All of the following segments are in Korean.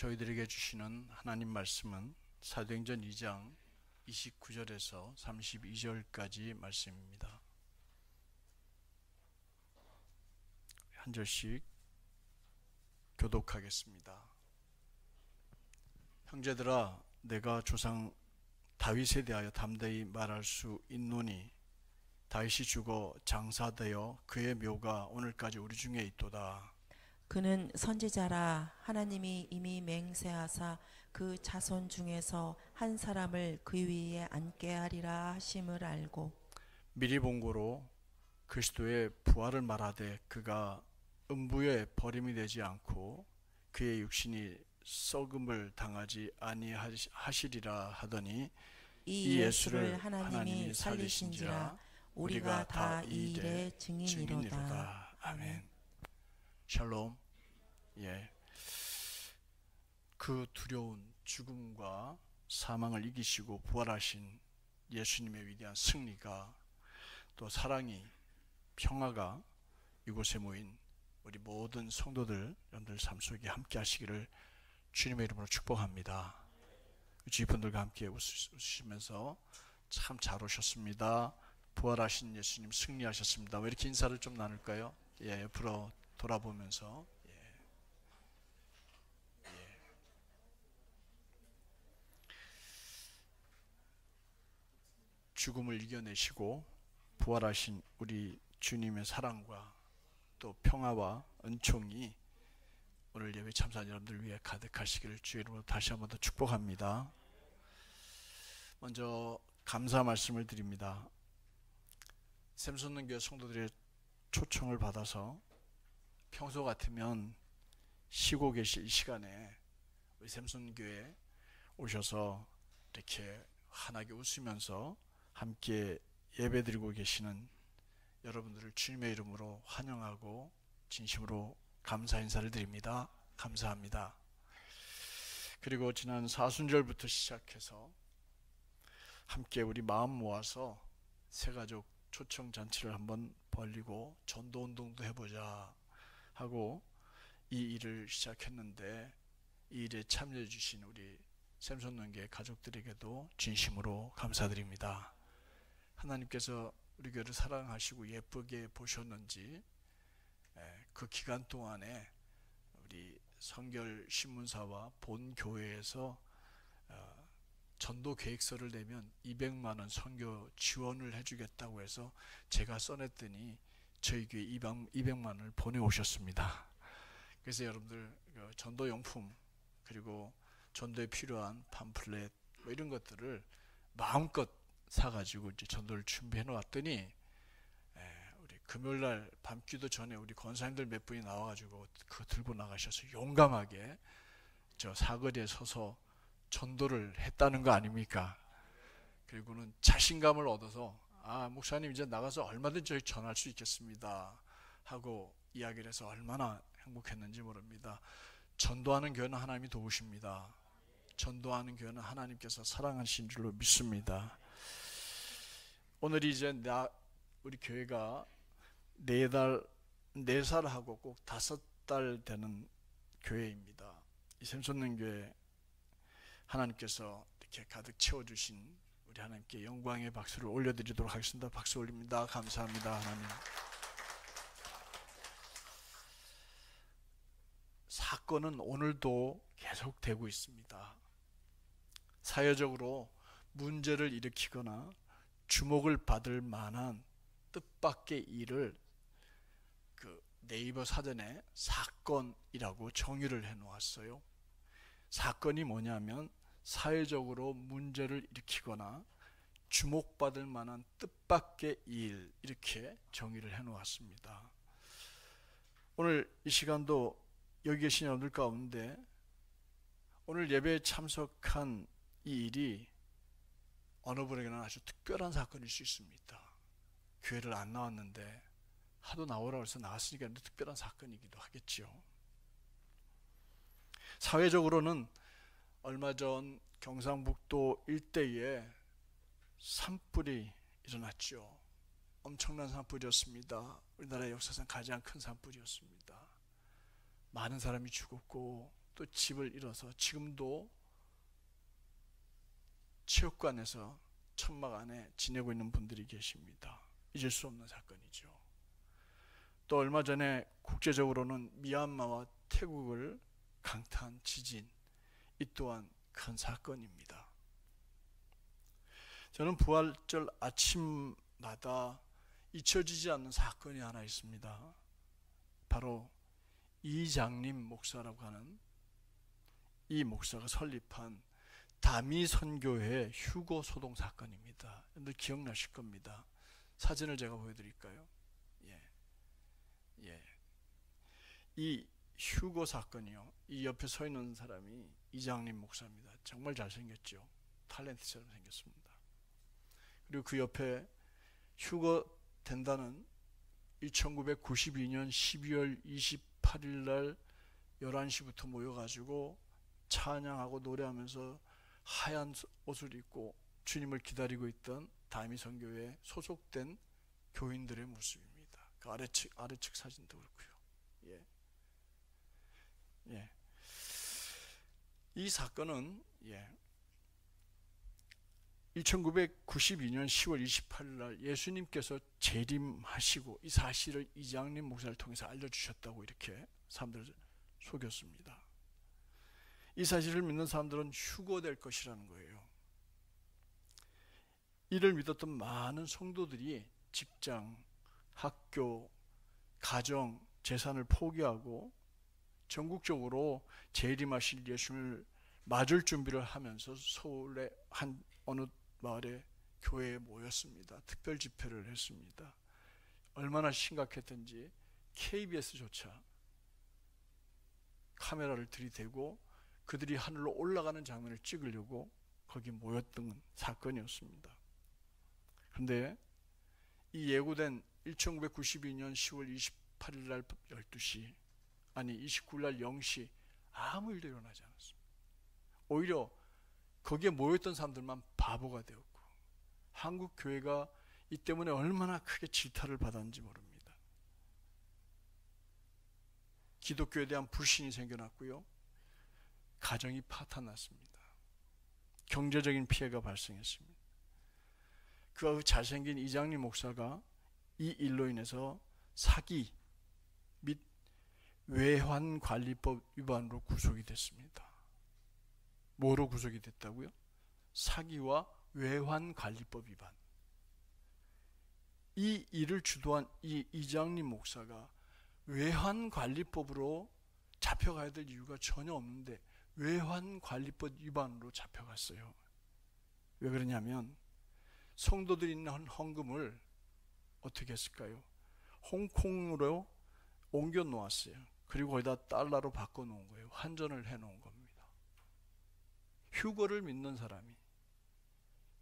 저희들에게 주시는 하나님 말씀은 사도행전 2장 29절에서 32절까지 말씀입니다. 한 절씩 교독하겠습니다. 형제들아, 내가 조상 다윗에 대하여 담대히 말할 수 있노니 다윗이 죽어 장사되어 그의 묘가 오늘까지 우리 중에 있도다. 그는 선지자라. 하나님이 이미 맹세하사 그 자손 중에서 한 사람을 그 위에 앉게 하리라 하심을 알고 미리 본 고로 그리스도의 부활을 말하되 그가 음부에 버림이 되지 않고 그의 육신이 썩음을 당하지 아니하시리라 하더니 이 예수를 하나님이 살리신지라. 우리가 다 이 일의 증인이로다. 아멘. 샬롬. 그 두려운 죽음과 사망을 이기시고 부활하신 예수님의 위대한 승리가, 또 사랑이, 평화가 이곳에 모인 우리 모든 성도들 여러분들 삶 속에 함께 하시기를 주님의 이름으로 축복합니다. 주위 분들과 함께 웃으시면서 참 잘 오셨습니다. 부활하신 예수님 승리하셨습니다. 왜 이렇게 인사를 좀 나눌까요? 옆으로 돌아보면서 죽음을 이겨내시고 부활하신 우리 주님의 사랑과 또 평화와 은총이 오늘 예배 참사한 여러분들 위해 가득하시기를 주의 이름으로 다시 한번 더 축복합니다. 먼저 감사 말씀을 드립니다. 샘솟는 교회 성도들의 초청을 받아서 평소 같으면 쉬고 계실 이 시간에 우리 샘솟는 교회에 오셔서 이렇게 환하게 웃으면서 함께 예배드리고 계시는 여러분들을 주님의 이름으로 환영하고 진심으로 감사 인사를 드립니다. 감사합니다. 그리고 지난 사순절부터 시작해서 함께 우리 마음 모아서 새가족 초청잔치를 한번 벌리고 전도운동도 해보자 하고 이 일을 시작했는데, 이 일에 참여해 주신 우리 샘솟는교회 가족들에게도 진심으로 감사드립니다. 하나님께서 우리 교회를 사랑하시고 예쁘게 보셨는지 그 기간 동안에 우리 성결 신문사와 본 교회에서 전도 계획서를 내면 200만 원 선교 지원을 해주겠다고 해서 제가 써냈더니 저희 교회 200만 원을 보내오셨습니다. 그래서 여러분들 전도 용품 그리고 전도에 필요한 팜플렛 이런 것들을 마음껏 사가지고 이제 전도를 준비해 놓았더니 우리 금요일날 밤기도 전에 우리 권사님들 몇 분이 나와가지고 그거 들고 나가셔서 용감하게 저 사거리에 서서 전도를 했다는 거 아닙니까? 그리고는 자신감을 얻어서 목사님 이제 나가서 얼마든지 저희 전할 수 있겠습니다 하고 이야기를 해서 얼마나 행복했는지 모릅니다. 전도하는 교회는 하나님이 도우십니다. 전도하는 교회는 하나님께서 사랑하신 줄로 믿습니다. 오늘이 이제 우리 교회가 4살하고 꼭 5달 되는 교회입니다. 이 샘솟는 교회 하나님께서 이렇게 가득 채워주신 우리 하나님께 영광의 박수를 올려드리도록 하겠습니다. 박수 올립니다. 감사합니다. 하나님. 사건은 오늘도 계속되고 있습니다. 사회적으로 문제를 일으키거나 주목을 받을 만한 뜻밖의 일을 그 네이버 사전에 사건이라고 정의를 해 놓았어요. 사건이 뭐냐면 사회적으로 문제를 일으키거나 주목받을 만한 뜻밖의 일, 이렇게 정의를 해 놓았습니다. 오늘 이 시간도 여기 계신 여러분들 가운데 오늘 예배에 참석한 이 일이 어느 분에게는 아주 특별한 사건일 수 있습니다. 교회를 안 나왔는데 하도 나오라고 해서 나왔으니까 특별한 사건이기도 하겠죠. 사회적으로는 얼마 전 경상북도 일대에 산불이 일어났죠. 엄청난 산불이었습니다. 우리나라 역사상 가장 큰 산불이었습니다. 많은 사람이 죽었고 또 집을 잃어서 지금도 체육관에서 천막 안에 지내고 있는 분들이 계십니다. 잊을 수 없는 사건이죠. 또 얼마 전에 국제적으로는 미얀마와 태국을 강타한 지진, 이 또한 큰 사건입니다. 저는 부활절 아침마다 잊혀지지 않는 사건이 하나 있습니다. 바로 이장림 목사라고 하는 이 목사가 설립한 다미선교회 휴거 소동 사건입니다. 여러분들 기억나실 겁니다. 사진을 제가 보여드릴까요? 이 휴거 사건이요, 이 옆에 서 있는 사람이 이장림 목사입니다. 정말 잘생겼죠. 탤런트처럼 생겼습니다. 그리고 그 옆에 휴거 된다는 1992년 12월 28일 날 11시부터 모여가지고 찬양하고 노래하면서 하얀 옷을 입고 주님을 기다리고 있던 다미선교회에 소속된 교인들의 모습입니다. 그 아래측 사진도 그렇고요. 이 사건은 1992년 10월 28일 날 예수님께서 재림하시고 이 사실을 이장림 목사를 통해서 알려주셨다고 이렇게 사람들을 속였습니다. 이 사실을 믿는 사람들은 휴거될 것이라는 거예요. 이를 믿었던 많은 성도들이 직장, 학교, 가정, 재산을 포기하고 전국적으로 재림하실 예수님을 맞을 준비를 하면서 서울의 한 어느 마을에 교회에 모였습니다. 특별 집회를 했습니다. 얼마나 심각했던지 KBS조차 카메라를 들이대고 그들이 하늘로 올라가는 장면을 찍으려고 거기 모였던 사건이었습니다. 그런데 이 예고된 1992년 10월 28일 날 12시, 아니 29일 날 0시 아무 일도 일어나지 않았습니다. 오히려 거기에 모였던 사람들만 바보가 되었고 한국 교회가 이 때문에 얼마나 크게 질타를 받았는지 모릅니다. 기독교에 대한 불신이 생겨났고요, 가정이 파탄났습니다. 경제적인 피해가 발생했습니다. 그 잘생긴 이장림 목사가 이 일로 인해서 사기 및 외환관리법 위반으로 구속이 됐습니다. 뭐로 구속이 됐다고요? 사기와 외환관리법 위반. 이 일을 주도한 이 이장림 목사가 외환관리법으로 잡혀가야 될 이유가 전혀 없는데 외환관리법 위반으로 잡혀갔어요. 왜 그러냐면 성도들이 있는 헌금을 어떻게 했을까요? 홍콩으로 옮겨 놓았어요. 그리고 거기다 달러로 바꿔 놓은 거예요. 환전을 해 놓은 겁니다. 휴거를 믿는 사람이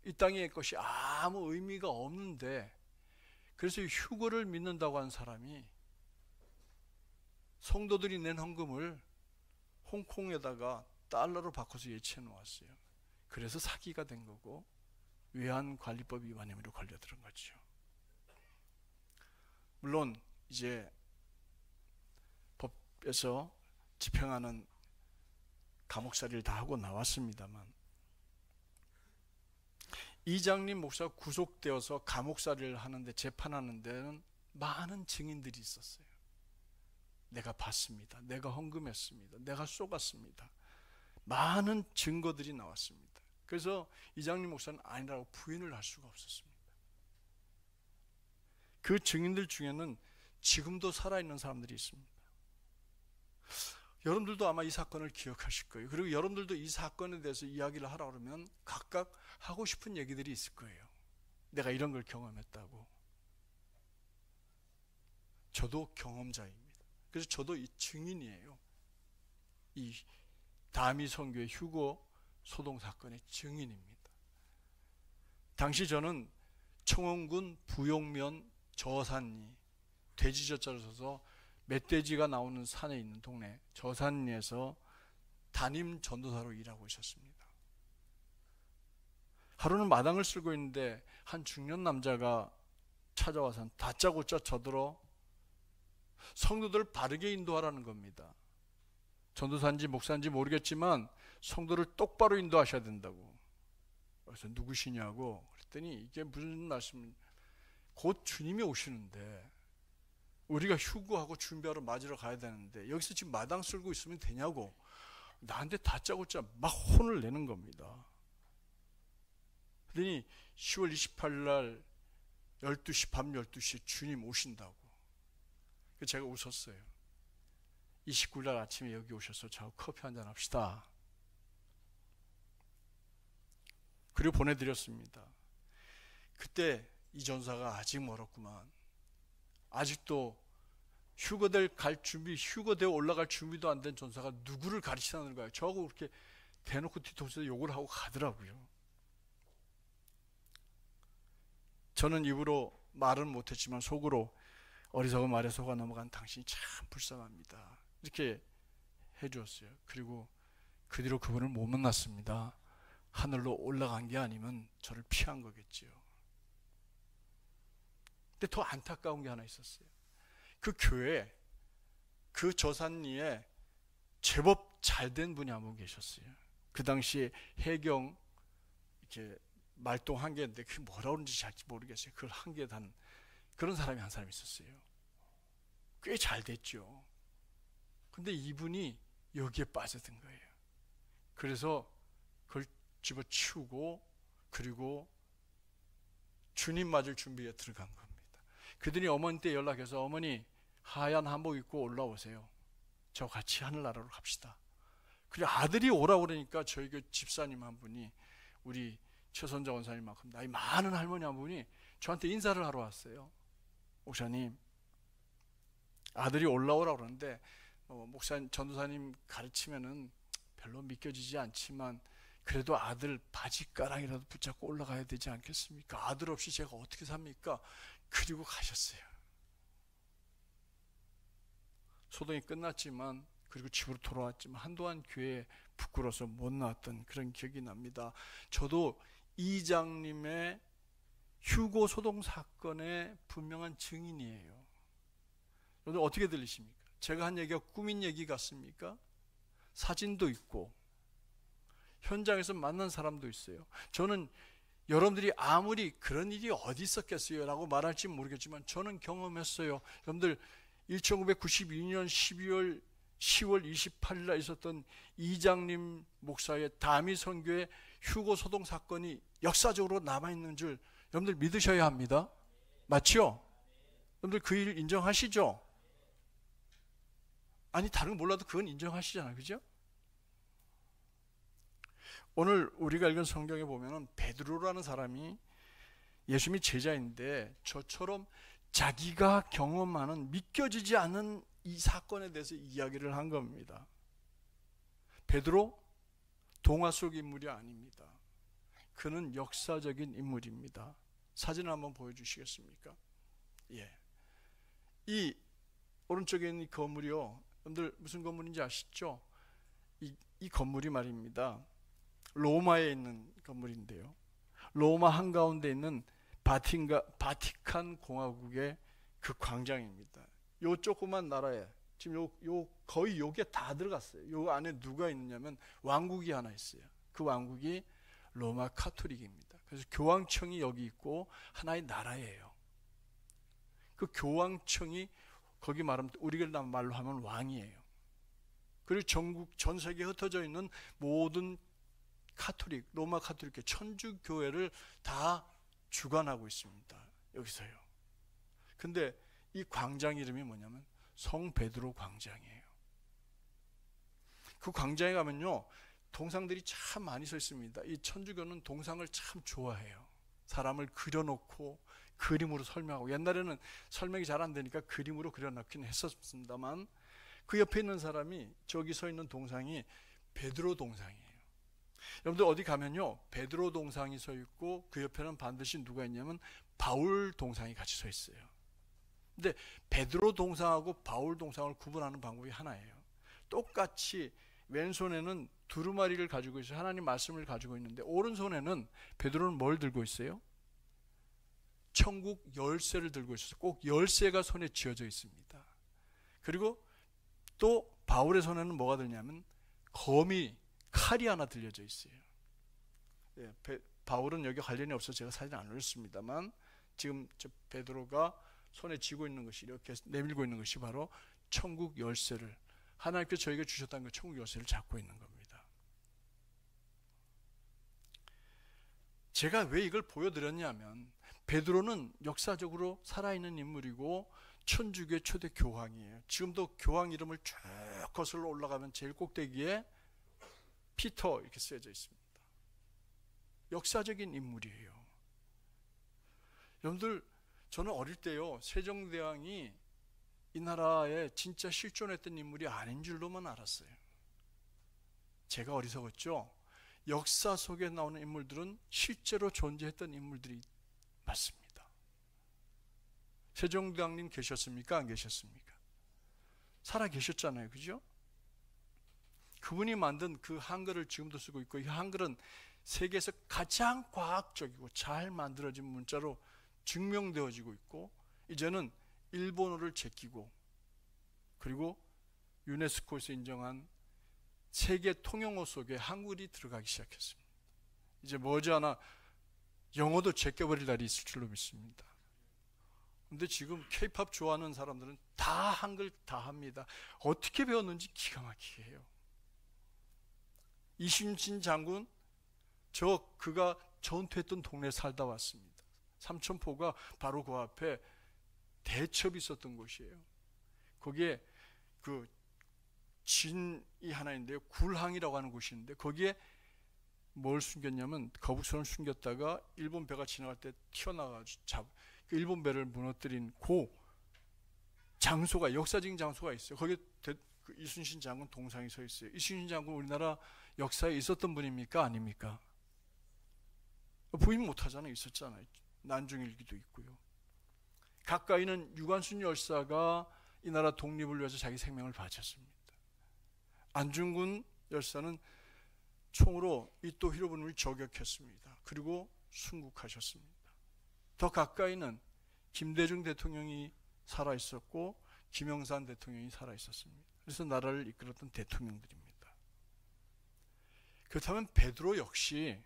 이 땅의 것이 아무 의미가 없는데, 그래서 휴거를 믿는다고 하는 사람이 성도들이 낸 헌금을 홍콩에다가 달러로 바꿔서 예치해 놓았어요. 그래서 사기가 된 거고 외환관리법 위반 혐의로 걸려들은 거죠. 물론 이제 법에서 집행하는 감옥살이를 다 하고 나왔습니다만, 이장림 목사가 구속되어서 감옥살이를 하는데, 재판하는 데는 많은 증인들이 있었어요. 내가 봤습니다. 내가 헌금했습니다. 내가 쏘갔습니다. 많은 증거들이 나왔습니다. 그래서 이장림 목사는 아니라고 부인을 할 수가 없었습니다. 그 증인들 중에는 지금도 살아있는 사람들이 있습니다. 여러분들도 아마 이 사건을 기억하실 거예요. 그리고 여러분들도 이 사건에 대해서 이야기를 하라 그러면 각각 하고 싶은 얘기들이 있을 거예요. 내가 이런 걸 경험했다고. 저도 경험자입니다. 그래서 저도 이 증인이에요. 이 다미선교회 휴거 소동 사건의 증인입니다. 당시 저는 청원군 부용면 저산리, 돼지저자를 써서 멧돼지가 나오는 산에 있는 동네 저산리에서 담임 전도사로 일하고 있었습니다. 하루는 마당을 쓸고 있는데 한 중년 남자가 찾아와서 다짜고짜 저들어 성도들 바르게 인도하라는 겁니다. 전도사인지 목사인지 모르겠지만 성도를 똑바로 인도하셔야 된다고. 그래서 누구시냐고 그랬더니 이게 무슨 말씀, 곧 주님이 오시는데 우리가 휴거하고 준비하러 맞으러 가야 되는데 여기서 지금 마당 쓸고 있으면 되냐고 나한테 다짜고짜 막 혼을 내는 겁니다. 그러더니 10월 28일 날 12시, 밤 12시에 주님 오신다고. 제가 웃었어요. 29일 날 아침에 여기 오셔서 저하고 커피 한잔 합시다. 그리고 보내드렸습니다. 그때 이 전사가 아직 멀었구만. 아직도 휴거대에 올라갈 준비도 안 된 전사가 누구를 가르치라는 거예요. 저하고 그렇게 대놓고 뒤통수에 욕을 하고 가더라고요. 저는 입으로 말은 못했지만 속으로 어리석은 말에 속아 넘어간 당신이 참 불쌍합니다. 이렇게 해주었어요. 그리고 그 뒤로 그분을 못 만났습니다. 하늘로 올라간 게 아니면 저를 피한 거겠지요. 근데 더 안타까운 게 하나 있었어요. 그 교회, 그 저산리에 제법 잘된 분이 한 분 계셨어요. 그 당시에 해경 이렇게 말동 한 개인데 그게 뭐라 그런지 잘 모르겠어요. 그걸 한 개 단 그런 사람이 한 사람 있었어요. 꽤 잘 됐죠. 근데 이분이 여기에 빠져든 거예요. 그래서 그걸 집어치우고 그리고 주님 맞을 준비에 들어간 겁니다. 그들이 어머니 때 연락해서 어머니 하얀 한복 입고 올라오세요. 저 같이 하늘나라로 갑시다. 그래 아들이 오라고 그러니까 저희 그 집사님 한 분이 우리 최선자 원사님만큼 나이 많은 할머니 한 분이 저한테 인사를 하러 왔어요. 목사님 아들이 올라오라고 그러는데 목사님 전도사님 가르치면은 별로 믿겨지지 않지만 그래도 아들 바지가랑이라도 붙잡고 올라가야 되지 않겠습니까? 아들 없이 제가 어떻게 삽니까? 그리고 가셨어요. 소동이 끝났지만 그리고 집으로 돌아왔지만 한동안 교회에 부끄러워서 못 나왔던 그런 기억이 납니다. 저도 이장님의 휴고 소동 사건의 분명한 증인이에요. 여러분 어떻게 들리십니까? 제가 한 얘기가 꾸민 얘기 같습니까? 사진도 있고 현장에서 만난 사람도 있어요. 저는 여러분들이 아무리 그런 일이 어디 있었겠어요 라고 말할지 모르겠지만 저는 경험했어요. 여러분들 1992년 10월 28일 날 있었던 이장님 목사의 다미 선교의 휴고 소동 사건이 역사적으로 남아있는 줄 여러분들 믿으셔야 합니다. 맞죠? 여러분들 그 일 인정하시죠? 아니 다른 거 몰라도 그건 인정하시잖아요. 그죠? 오늘 우리가 읽은 성경에 보면 베드로라는 사람이 예수님이 제자인데 저처럼 자기가 경험하는 믿겨지지 않는 이 사건에 대해서 이야기를 한 겁니다. 베드로 동화 속 인물이 아닙니다. 그는 역사적인 인물입니다. 사진을 한번 보여주시겠습니까? 예. 이 오른쪽에 있는 이 건물이요. 여러분들 무슨 건물인지 아시죠? 이 건물이 말입니다. 로마에 있는 건물인데요. 로마 한가운데 있는 바티칸 공화국의 그 광장입니다. 요 조그만 나라에 지금 요 거의 요게 다 들어갔어요. 요 안에 누가 있느냐면 왕국이 하나 있어요. 그 왕국이 로마 카톨릭입니다. 그래서 교황청이 여기 있고 하나의 나라예요. 그 교황청이 거기 말하면 우리가 말로 하면 왕이에요. 그리고 전 세계에 흩어져 있는 모든 카톨릭, 로마 카톨릭 천주교회를 다 주관하고 있습니다. 여기서요. 근데 이 광장 이름이 뭐냐면 성 베드로 광장이에요. 그 광장에 가면요 동상들이 참 많이 서 있습니다. 이 천주교는 동상을 참 좋아해요. 사람을 그려놓고 그림으로 설명하고, 옛날에는 설명이 잘 안 되니까 그림으로 그려놓긴 했었습니다만 그 옆에 있는 사람이 저기 서 있는 동상이 베드로 동상이에요. 여러분들 어디 가면요 베드로 동상이 서 있고 그 옆에는 반드시 누가 있냐면 바울 동상이 같이 서 있어요. 근데 베드로 동상하고 바울 동상을 구분하는 방법이 하나예요. 똑같이 왼손에는 두루마리를 가지고 있어요. 하나님 말씀을 가지고 있는데 오른손에는 베드로는 뭘 들고 있어요? 천국 열쇠를 들고 있어서 꼭 열쇠가 손에 쥐어져 있습니다. 그리고 또 바울의 손에는 뭐가 들냐면 검이, 칼이 하나 들려져 있어요. 예, 바울은 여기 관련이 없어서 제가 사진 안 올렸습니다만 지금 저 베드로가 손에 쥐고 있는 것이, 이렇게 내밀고 있는 것이 바로 천국 열쇠를, 하나님께서 저에게 주셨다는 그 천국 열쇠를 잡고 있는 겁니다. 제가 왜 이걸 보여드렸냐면 베드로는 역사적으로 살아있는 인물이고 천주교의 초대 교황이에요. 지금도 교황 이름을 쭉 거슬러 올라가면 제일 꼭대기에 피터 이렇게 쓰여져 있습니다. 역사적인 인물이에요. 여러분들, 저는 어릴 때요, 세종대왕이 이 나라에 진짜 실존했던 인물이 아닌 줄로만 알았어요. 제가 어리석었죠. 역사 속에 나오는 인물들은 실제로 존재했던 인물들이 맞습니다. 세종대왕님 계셨습니까? 안 계셨습니까? 살아 계셨잖아요. 그죠? 그분이 만든 그 한글을 지금도 쓰고 있고, 이 한글은 세계에서 가장 과학적이고 잘 만들어진 문자로 증명되어지고 있고, 이제는 일본어를 제끼고, 그리고 유네스코에서 인정한 세계 통용어 속에 한글이 들어가기 시작했습니다. 이제 머지않아 영어도 제껴버릴 날이 있을 줄로 믿습니다. 근데 지금 K-팝 좋아하는 사람들은 다 한글 다 합니다. 어떻게 배웠는지 기가 막히게 해요. 이순신 장군, 그가 전투했던 동네에 살다 왔습니다. 삼천포가 바로 그 앞에 대첩이 있었던 곳이에요. 거기에 그 진이 하나 있는데요, 굴항이라고 하는 곳이 있는데, 거기에 뭘 숨겼냐면 거북선을 숨겼다가 일본 배가 지나갈 때 튀어나가서 그 일본 배를 무너뜨린 그 장소가, 역사적인 장소가 있어요. 거기에 그 이순신 장군 동상이 서 있어요. 이순신 장군 우리나라 역사에 있었던 분입니까? 아닙니까? 부인 못하잖아요. 있었잖아요. 난중일기도 있고요. 가까이는 유관순 열사가 이 나라 독립을 위해서 자기 생명을 바쳤습니다. 안중근 열사는 총으로 이토 히로부미를 저격했습니다. 그리고 순국하셨습니다. 더 가까이는 김대중 대통령이 살아있었고 김영삼 대통령이 살아있었습니다. 그래서 나라를 이끌었던 대통령들입니다. 그렇다면 베드로 역시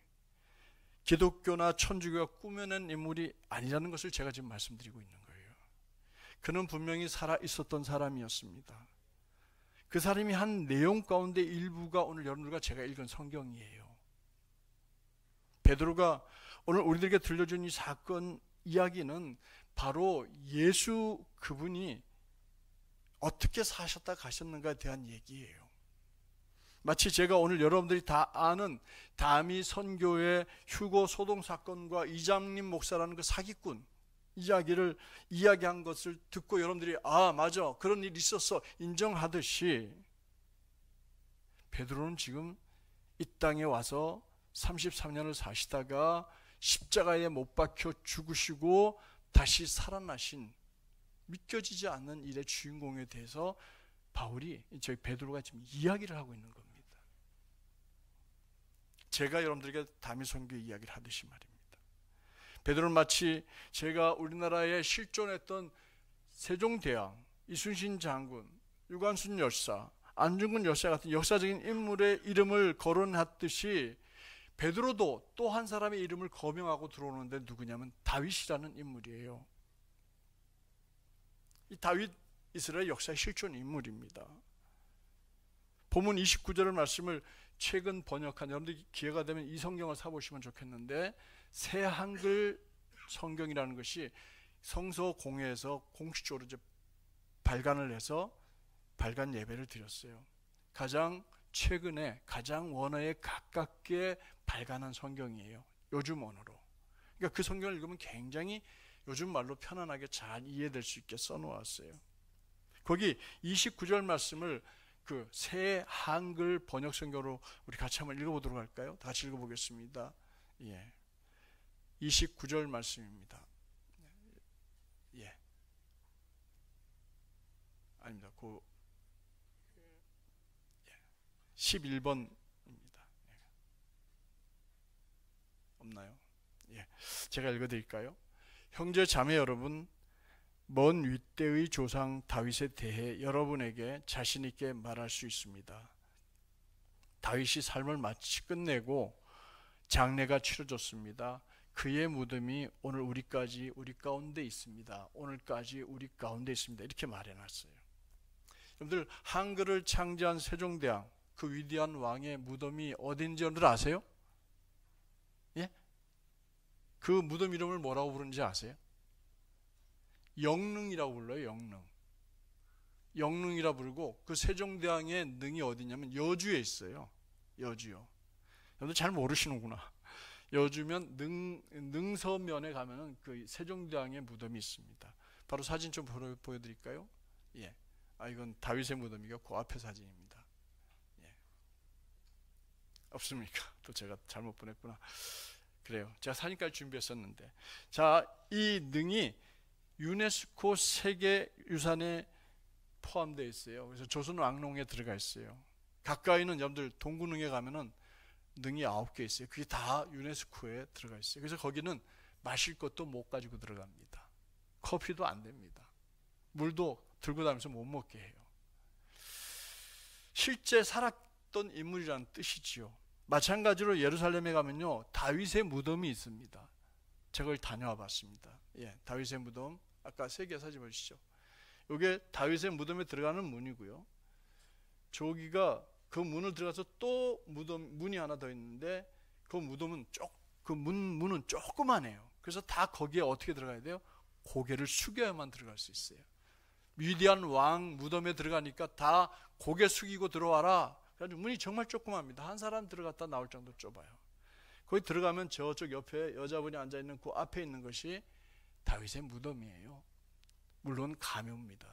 기독교나 천주교가 꾸며낸 인물이 아니라는 것을 제가 지금 말씀드리고 있는 거예요. 그는 분명히 살아있었던 사람이었습니다. 그 사람이 한 내용 가운데 일부가 오늘 여러분들과 제가 읽은 성경이에요. 베드로가 오늘 우리들에게 들려준 이 사건 이야기는 바로 예수 그분이 어떻게 사셨다 가셨는가에 대한 얘기예요. 마치 제가 오늘 여러분들이 다 아는 다미 선교의 휴고 소동 사건과 이장림 목사라는 그 사기꾼 이야기를 이야기한 것을 듣고 여러분들이 아 맞아 그런 일이 있었어 인정하듯이, 베드로는 지금 이 땅에 와서 33년을 사시다가 십자가에 못 박혀 죽으시고 다시 살아나신 믿겨지지 않는 일의 주인공에 대해서 저희 베드로가 지금 이야기를 하고 있는 겁니다. 제가 여러분들에게 다미 선교 이야기를 하듯이 말입니다. 베드로는 마치 제가 우리나라에 실존했던 세종대왕, 이순신 장군, 유관순 열사, 안중근 열사 같은 역사적인 인물의 이름을 거론했듯이 베드로도 또 한 사람의 이름을 거명하고 들어오는데 누구냐면 다윗이라는 인물이에요. 이 다윗 이스라엘 역사의 실존 인물입니다. 본문 29절 말씀을 최근 번역한 여러분들 기회가 되면 이 성경을 사보시면 좋겠는데, 새 한글 성경이라는 것이 성서 공회에서 공식적으로 이제 발간을 해서 발간 예배를 드렸어요. 가장 최근에 가장 원어에 가깝게 발간한 성경이에요. 요즘 언어로. 그러니까 그 성경을 읽으면 굉장히 요즘 말로 편안하게 잘 이해될 수 있게 써놓았어요. 거기 29절 말씀을 그 새 한글 번역 성경으로 우리 같이 한번 읽어보도록 할까요? 다 같이 읽어보겠습니다. 예. 29절 말씀입니다. 예. 아닙니다. 11번입니다. 없나요? 예. 제가 읽어드릴까요? 형제 자매 여러분, 먼 윗대의 조상 다윗에 대해 여러분에게 자신 있게 말할 수 있습니다. 다윗이 삶을 마치 끝내고 장례가 치러졌습니다. 그의 무덤이 오늘 우리 가운데 있습니다. 오늘까지 우리 가운데 있습니다. 이렇게 말해놨어요. 여러분들, 한글을 창제한 세종대왕, 그 위대한 왕의 무덤이 어딘지 여러분들 아세요? 예? 그 무덤 이름을 뭐라고 부르는지 아세요? 영릉이라고 불러요. 영릉이라 부르고, 그 세종대왕의 능이 어디냐면 여주에 있어요. 여주요. 여러분들 잘 모르시는구나. 여주면 능서면에 가면은 그 세종대왕의 무덤이 있습니다. 바로 사진 좀 보여드릴까요? 예. 이건 다윗의 무덤이고 그 앞에 사진입니다. 예. 없습니까? 또 제가 잘못 보냈구나. 그래요. 제가 사진까지 준비했었는데, 자, 이 능이 유네스코 세계유산에 포함되어 있어요. 그래서 조선 왕릉에 들어가 있어요. 가까이는 여러분들 동구릉에 가면은 능이 9개 있어요. 그게 다 유네스코에 들어가 있어요. 그래서 거기는 마실 것도 못 가지고 들어갑니다. 커피도 안 됩니다. 물도 들고 다니면서 못 먹게 해요. 실제 살았던 인물이라는 뜻이지요. 마찬가지로 예루살렘에 가면요, 다윗의 무덤이 있습니다. 제가 그걸 다녀와 봤습니다. 예, 다윗의 무덤, 아까 3개 사진 보시죠. 이게 다윗의 무덤에 들어가는 문이고요. 저기가 그 문을 들어가서 또 문이 하나 더 있는데, 그 무덤은 문은 조그만해요. 그래서 다 거기에 어떻게 들어가야 돼요? 고개를 숙여야만 들어갈 수 있어요. 위대한 왕 무덤에 들어가니까 다 고개 숙이고 들어와라. 그래서 문이 정말 조그맣습니다. 한 사람 들어갔다 나올 정도 좁아요. 거기 들어가면 저쪽 옆에 여자분이 앉아있는 그 앞에 있는 것이 다윗의 무덤이에요. 물론 가묘입니다.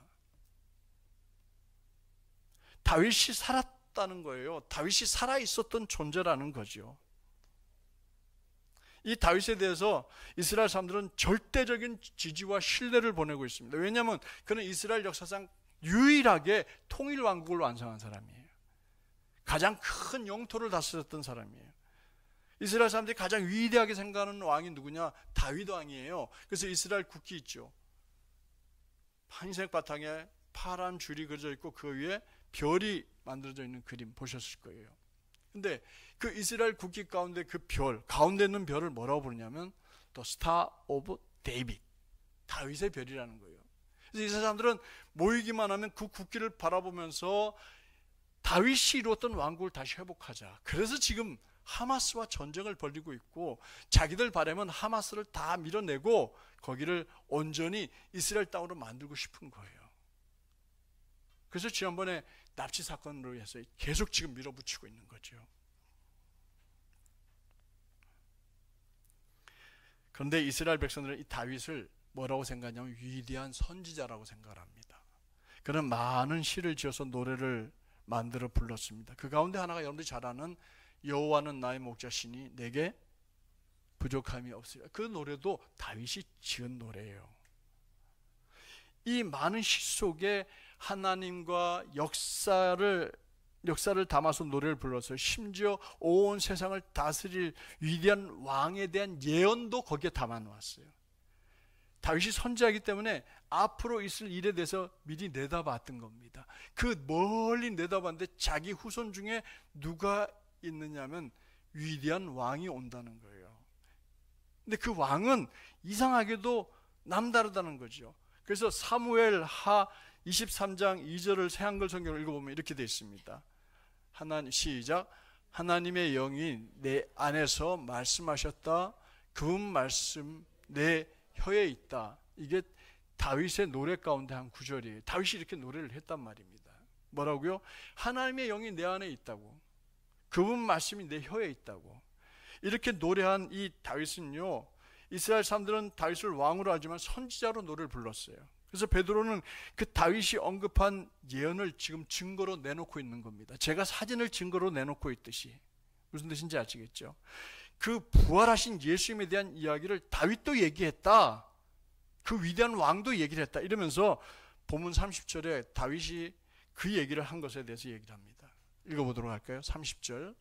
다윗이 살았다는 거예요. 다윗이 살아있었던 존재라는 거죠. 이 다윗에 대해서 이스라엘 사람들은 절대적인 지지와 신뢰를 보내고 있습니다. 왜냐하면 그는 이스라엘 역사상 유일하게 통일왕국을 완성한 사람이에요. 가장 큰 영토를 다스렸던 사람이에요. 이스라엘 사람들이 가장 위대하게 생각하는 왕이 누구냐? 다윗 왕이에요. 그래서 이스라엘 국기 있죠. 흰색 바탕에 파란 줄이 그려져 있고 그 위에 별이 만들어져 있는 그림 보셨을 거예요. 근데 그 이스라엘 국기 가운데 그 별, 가운데 있는 별을 뭐라고 부르냐면 The Star of David, 다윗의 별이라는 거예요. 그래서 이스라엘 사람들은 모이기만 하면 그 국기를 바라보면서 다윗이 이루었던 왕국을 다시 회복하자. 그래서 지금 하마스와 전쟁을 벌이고 있고, 자기들 바라면 하마스를 다 밀어내고 거기를 온전히 이스라엘 땅으로 만들고 싶은 거예요. 그래서 지난번에 납치 사건으로 해서 계속 지금 밀어붙이고 있는 거죠. 그런데 이스라엘 백성들은 이 다윗을 뭐라고 생각하냐면 위대한 선지자라고 생각합니다. 그는 많은 시를 지어서 노래를 만들어 불렀습니다. 그 가운데 하나가 여러분들이 잘 아는 여호와는 나의 목자시니 내게 부족함이 없으리라. 그 노래도 다윗이 지은 노래예요. 이 많은 시 속에 하나님과 역사를 담아서 노래를 불렀어요. 심지어 온 세상을 다스릴 위대한 왕에 대한 예언도 거기에 담아놓았어요. 다윗이 선지자이기 때문에 앞으로 있을 일에 대해서 미리 내다봤던 겁니다. 그 멀리 내다봤는데 자기 후손 중에 누가 있느냐면 위대한 왕이 온다는 거예요. 근데 그 왕은 이상하게도 남다르다는 거죠. 그래서 사무엘 하 23장 2절을 새한글 성경을 읽어보면 이렇게 되어 있습니다. 시작. 하나님의 영이 내 안에서 말씀하셨다. 그 말씀 내 혀에 있다. 이게 다윗의 노래 가운데 한 구절이에요. 다윗이 이렇게 노래를 했단 말입니다. 뭐라고요? 하나님의 영이 내 안에 있다고. 그분 말씀이 내 혀에 있다고. 이렇게 노래한 이 다윗은요, 이스라엘 사람들은 다윗을 왕으로 하지만 선지자로 노래를 불렀어요. 그래서 베드로는 그 다윗이 언급한 예언을 지금 증거로 내놓고 있는 겁니다. 제가 사진을 증거로 내놓고 있듯이. 무슨 뜻인지 아시겠죠? 그 부활하신 예수님에 대한 이야기를 다윗도 얘기했다. 그 위대한 왕도 얘기를 했다. 이러면서 본문 30절에 다윗이 그 얘기를 한 것에 대해서 얘기를 합니다. 읽어보도록 할까요? 30절.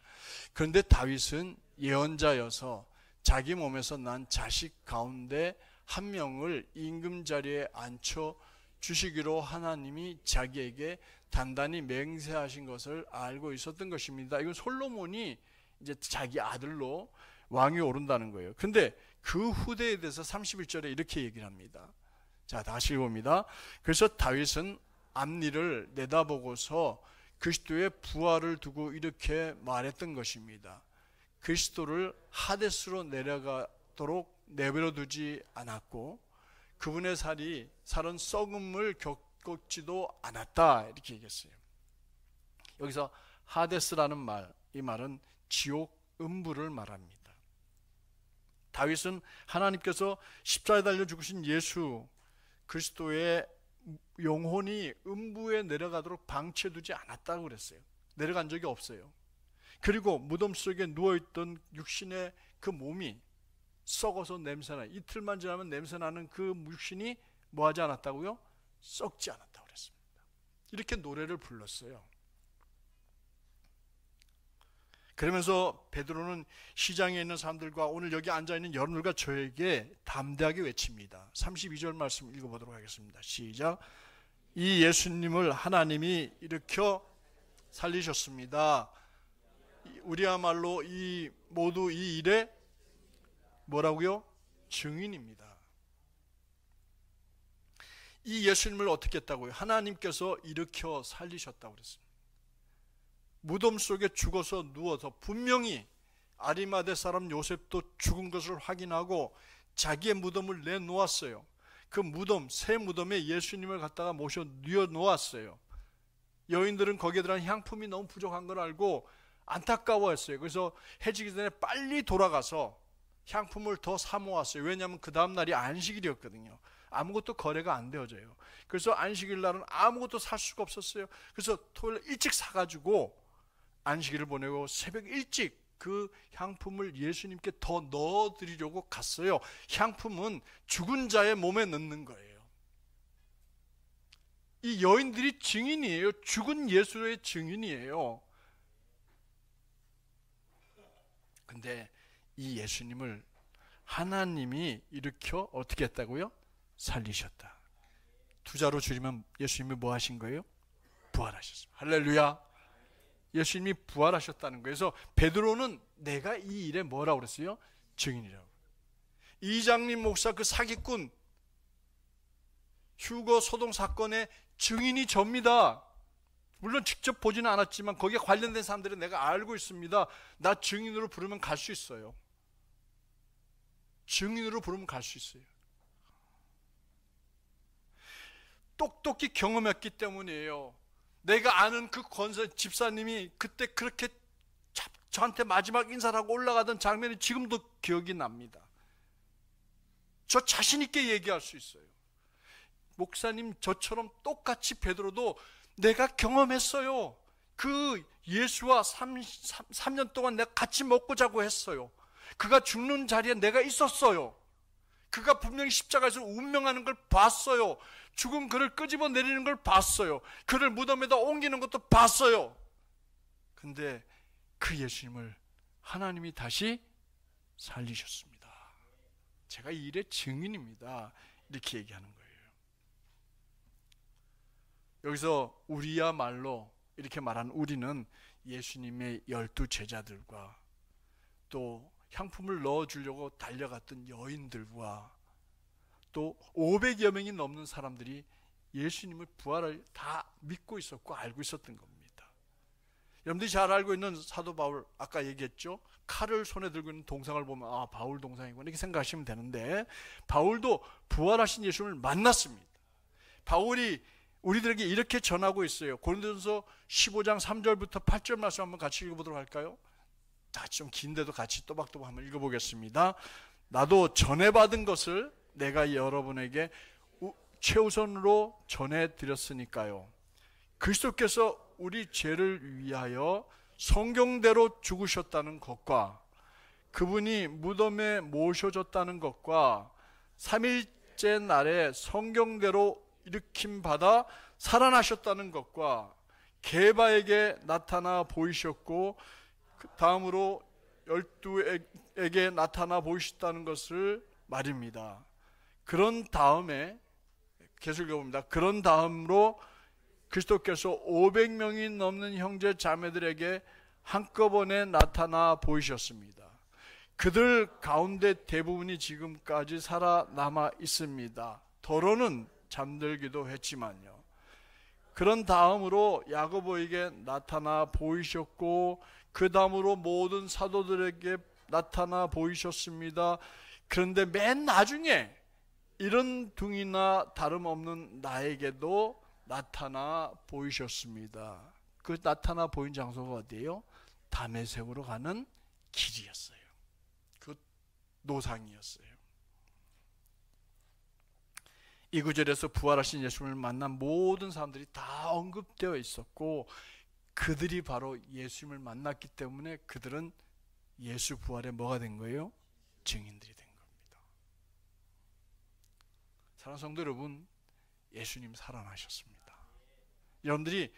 그런데 다윗은 예언자여서 자기 몸에서 난 자식 가운데 한 명을 임금 자리에 앉혀 주시기로 하나님이 자기에게 단단히 맹세하신 것을 알고 있었던 것입니다. 이건 솔로몬이 이제 자기 아들로 왕이 오른다는 거예요. 근데 그 후대에 대해서 31절에 이렇게 얘기를 합니다. 자, 다시 봅니다. 그래서 다윗은 앞니를 내다보고서 그리스도의 부활을 두고 이렇게 말했던 것입니다. 그리스도를 하데스로 내려가도록 내버려두지 않았고 그분의 살은 썩음을 겪지도 않았다, 이렇게 얘기했어요. 여기서 하데스라는 말, 이 말은 지옥 음부를 말합니다. 다윗은 하나님께서 십자가에 달려 죽으신 예수 그리스도의 영혼이 음부에 내려가도록 방치해두지 않았다고 그랬어요. 내려간 적이 없어요. 그리고 무덤 속에 누워있던 육신의 그 몸이 썩어서 냄새나, 이틀만 지나면 냄새나는 그 육신이 뭐하지 않았다고요? 썩지 않았다고 그랬습니다. 이렇게 노래를 불렀어요. 그러면서 베드로는 시장에 있는 사람들과 오늘 여기 앉아있는 여러분들과 저에게 담대하게 외칩니다. 32절 말씀 읽어보도록 하겠습니다. 시작. 이 예수님을 하나님이 일으켜 살리셨습니다. 우리야말로 모두 이 일에 뭐라고요? 증인입니다. 이 예수님을 어떻게 했다고요? 하나님께서 일으켜 살리셨다고 그랬습니다. 무덤 속에 죽어서 누워서 분명히 아리마대 사람 요셉도 죽은 것을 확인하고 자기의 무덤을 내놓았어요. 그 무덤, 새 무덤에 예수님을 갖다가 모셔 뉘어놓았어요. 여인들은 거기에 들어간 향품이 너무 부족한 걸 알고 안타까워했어요. 그래서 해지기 전에 빨리 돌아가서 향품을 더 사 모았어요. 왜냐하면 그 다음 날이 안식일이었거든요. 아무것도 거래가 안 되어져요. 그래서 안식일 날은 아무것도 살 수가 없었어요. 그래서 토요일 일찍 사가지고 안식일을 보내고 새벽 일찍 그 향품을 예수님께 더 넣어드리려고 갔어요. 향품은 죽은 자의 몸에 넣는 거예요. 이 여인들이 증인이에요. 죽은 예수의 증인이에요. 근데 이 예수님을 하나님이 일으켜 어떻게 했다고요? 살리셨다. 두 자로 줄이면 예수님이 뭐 하신 거예요? 부활하셨습니다. 할렐루야. 예수님이 부활하셨다는 거예요. 그래서 베드로는 내가 이 일에 뭐라고 그랬어요? 증인이라고. 이장림 목사 그 사기꾼 휴거 소동 사건의 증인이 접니다. 물론 직접 보지는 않았지만 거기에 관련된 사람들은 내가 알고 있습니다. 나 증인으로 부르면 갈 수 있어요. 증인으로 부르면 갈 수 있어요. 똑똑히 경험했기 때문이에요. 내가 아는 그 권사 집사님이 그때 그렇게 저한테 마지막 인사를 하고 올라가던 장면이 지금도 기억이 납니다. 저 자신 있게 얘기할 수 있어요. 목사님 저처럼 똑같이 베드로도 내가 경험했어요. 그 예수와 3년 동안 내가 같이 먹고 자고 했어요. 그가 죽는 자리에 내가 있었어요. 그가 분명히 십자가에서 운명하는 걸 봤어요. 죽은 그를 끄집어 내리는 걸 봤어요. 그를 무덤에다 옮기는 것도 봤어요. 근데 그 예수님을 하나님이 다시 살리셨습니다. 제가 이 일의 증인입니다. 이렇게 얘기하는 거예요. 여기서 우리야말로 이렇게 말하는 우리는 예수님의 12 제자들과 또 향품을 넣어주려고 달려갔던 여인들과 또 500여 명이 넘는 사람들이 예수님의 부활을 다 믿고 있었고 알고 있었던 겁니다. 여러분들이 잘 알고 있는 사도 바울, 아까 얘기했죠? 칼을 손에 들고 있는 동상을 보면 아, 바울 동상이구나 이렇게 생각하시면 되는데 바울도 부활하신 예수님을 만났습니다. 바울이 우리들에게 이렇게 전하고 있어요. 고린도전서 15장 3절부터 8절 말씀 한번 같이 읽어보도록 할까요? 좀 긴데도 같이 또박또박 한번 읽어보겠습니다. 나도 전해받은 것을 내가 여러분에게 최우선으로 전해드렸으니까요. 그리스도께서 우리 죄를 위하여 성경대로 죽으셨다는 것과 그분이 무덤에 모셔졌다는 것과 3일째 날에 성경대로 일으킴 받아 살아나셨다는 것과 게바에게 나타나 보이셨고 다음으로 12에게 나타나 보이셨다는 것을 말입니다. 그런 다음에 계속 읽어봅니다. 그런 다음으로 그리스도께서 500명이 넘는 형제 자매들에게 한꺼번에 나타나 보이셨습니다. 그들 가운데 대부분이 지금까지 살아남아 있습니다. 더러는 잠들기도 했지만요. 그런 다음으로 야고보에게 나타나 보이셨고 그 다음으로 모든 사도들에게 나타나 보이셨습니다. 그런데 맨 나중에 이런 둥이나 다름없는 나에게도 나타나 보이셨습니다. 그 나타나 보인 장소가 어디예요? 다메섹으로 가는 길이었어요. 그 노상이었어요. 이 구절에서 부활하신 예수님을 만난 모든 사람들이 다 언급되어 있었고 그들이 바로 예수님을 만났기 때문에 그들은 예수 부활에 뭐가 된 거예요? 증인들이 된 겁니다. 사랑하는 성도 여러분, 예수님 살아나셨습니다. 여러분들이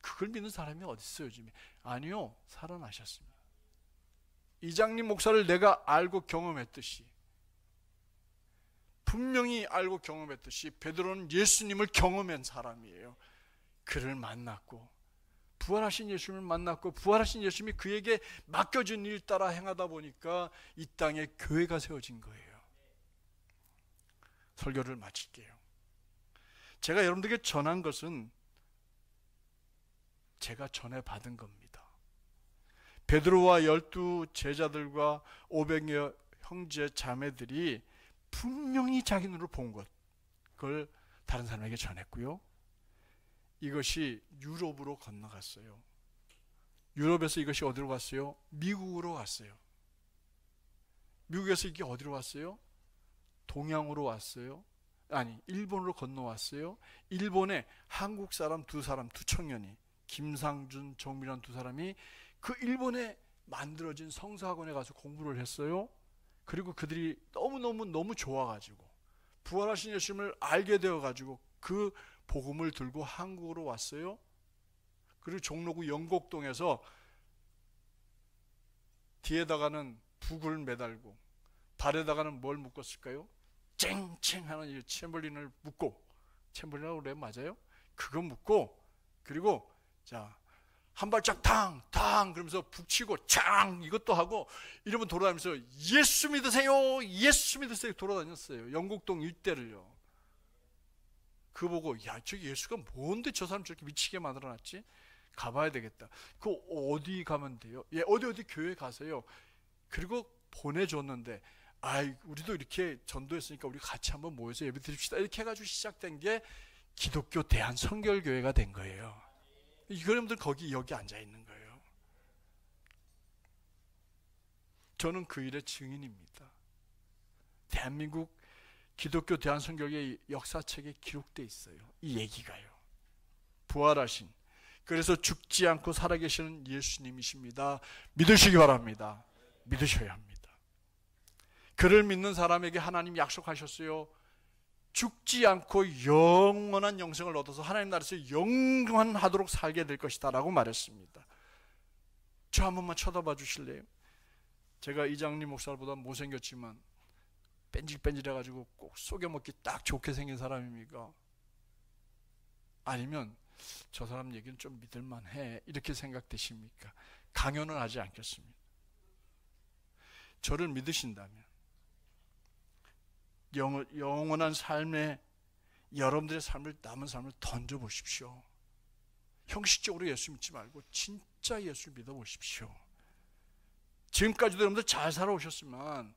그걸 믿는 사람이 어디 있어요 요즘에? 아니요, 살아나셨습니다. 이장님 목사를 내가 알고 경험했듯이, 분명히 알고 경험했듯이 베드로는 예수님을 경험한 사람이에요. 그를 만났고 부활하신 예수님을 만났고 부활하신 예수님이 그에게 맡겨진 일 따라 행하다 보니까 이 땅에 교회가 세워진 거예요. 설교를 마칠게요. 제가 여러분들에게 전한 것은 제가 전해받은 겁니다. 베드로와 12 제자들과 500여 형제 자매들이 분명히 자기 눈으로 본 것, 그걸 다른 사람에게 전했고요. 이것이 유럽으로 건너갔어요. 유럽에서 이것이 어디로 갔어요? 미국으로 갔어요. 미국에서 이게 어디로 왔어요? 동양으로 왔어요. 아니, 일본으로 건너왔어요. 일본에 한국 사람 두 청년이, 김상준, 정민환 두 사람이 그 일본에 만들어진 성서학원에 가서 공부를 했어요. 그리고 그들이 너무 좋아가지고 부활하신 예수님을 알게 되어가지고 그 복음을 들고 한국으로 왔어요. 그리고 종로구 영곡동에서 뒤에다가는 북을 매달고 발에다가는 뭘 묶었을까요? 쨍쨍 하는 이 챔버린을 묶고, 챔버린이라고 그래 맞아요? 그거 묶고, 그리고 자 한 발짝 탕 그러면서 북치고 짱 이것도 하고 이러면 돌아다니면서 예수 믿으세요, 예수 믿으세요 돌아다녔어요. 영곡동 일대를요. 그거 보고 야, 저 예수가 뭔데 저 사람 저렇게 미치게 만들어놨지? 가봐야 되겠다. 그 어디 가면 돼요? 예, 어디 교회 가세요. 그리고 보내줬는데, 아이 우리도 이렇게 전도했으니까 우리 같이 한번 모여서 예배 드립시다. 이렇게 해가지고 시작된 게 기독교 대한성결교회가 된 거예요. 이 여러분들 여기 앉아 있는 거예요. 저는 그 일의 증인입니다. 대한민국 기독교 대한성결교회 역사책에 기록되어 있어요. 이 얘기가요. 부활하신, 그래서 죽지 않고 살아계시는 예수님이십니다. 믿으시기 바랍니다. 믿으셔야 합니다. 그를 믿는 사람에게 하나님 약속하셨어요. 죽지 않고 영원한 영생을 얻어서 하나님 나라에서 영원하도록 살게 될 것이다 라고 말했습니다. 저 한 번만 쳐다봐 주실래요? 제가 이장님 목사보다 못생겼지만 뺀질뺀질해가지고 꼭 속여먹기 딱 좋게 생긴 사람입니까? 아니면 저 사람 얘기는 좀 믿을만해 이렇게 생각되십니까? 강요는 하지 않겠습니다. 저를 믿으신다면 영원한 삶에 여러분들의 삶을, 남은 삶을 던져보십시오. 형식적으로 예수 믿지 말고 진짜 예수 믿어보십시오. 지금까지도 여러분들 잘 살아오셨지만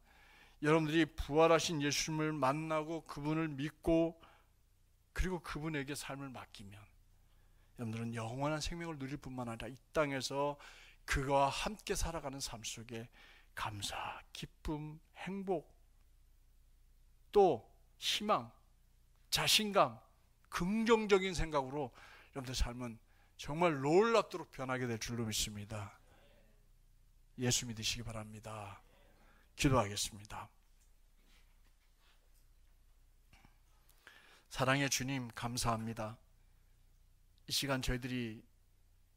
여러분들이 부활하신 예수님을 만나고 그분을 믿고 그리고 그분에게 삶을 맡기면 여러분들은 영원한 생명을 누릴 뿐만 아니라 이 땅에서 그와 함께 살아가는 삶 속에 감사, 기쁨, 행복, 또 희망, 자신감, 긍정적인 생각으로 여러분들 삶은 정말 놀랍도록 변하게 될 줄로 믿습니다. 예수 믿으시기 바랍니다. 기도하겠습니다. 사랑의 주님, 감사합니다. 이 시간 저희들이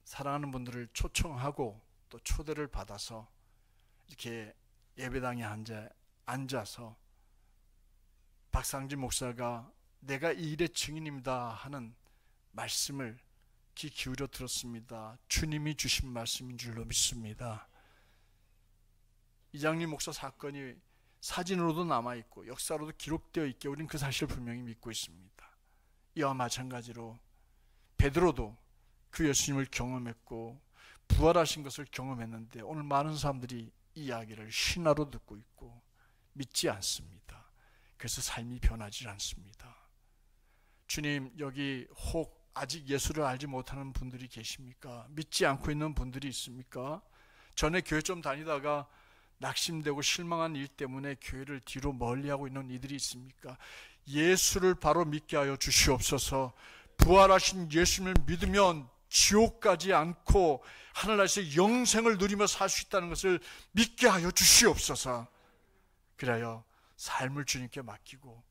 사랑하는 분들을 초청하고 또 초대를 받아서 이렇게 예배당에 앉아 앉아서 박상진 목사가 내가 이 일의 증인입니다 하는 말씀을 귀 기울여 들었습니다. 주님이 주신 말씀인 줄로 믿습니다. 이장림 목사 사건이 사진으로도 남아있고 역사로도 기록되어 있기에 우리는 그 사실을 분명히 믿고 있습니다. 이와 마찬가지로 베드로도 그 예수님을 경험했고 부활하신 것을 경험했는데 오늘 많은 사람들이 이 이야기를 신화로 듣고 있고 믿지 않습니다. 그래서 삶이 변하지 않습니다. 주님, 여기 혹 아직 예수를 알지 못하는 분들이 계십니까? 믿지 않고 있는 분들이 있습니까? 전에 교회 좀 다니다가 낙심되고 실망한 일 때문에 교회를 뒤로 멀리하고 있는 이들이 있습니까? 예수를 바로 믿게 하여 주시옵소서. 부활하신 예수님을 믿으면 지옥 가지 않고 하늘나라에서 영생을 누리며 살 수 있다는 것을 믿게 하여 주시옵소서. 그래야 삶을 주님께 맡기고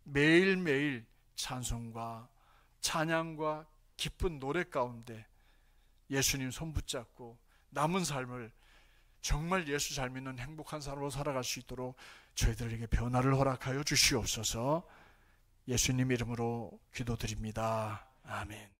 매일매일 찬송과 찬양과 기쁜 노래 가운데 예수님 손 붙잡고 남은 삶을 정말 예수 잘 믿는 행복한 사람으로 살아갈 수 있도록 저희들에게 변화를 허락하여 주시옵소서. 예수님 이름으로 기도드립니다. 아멘.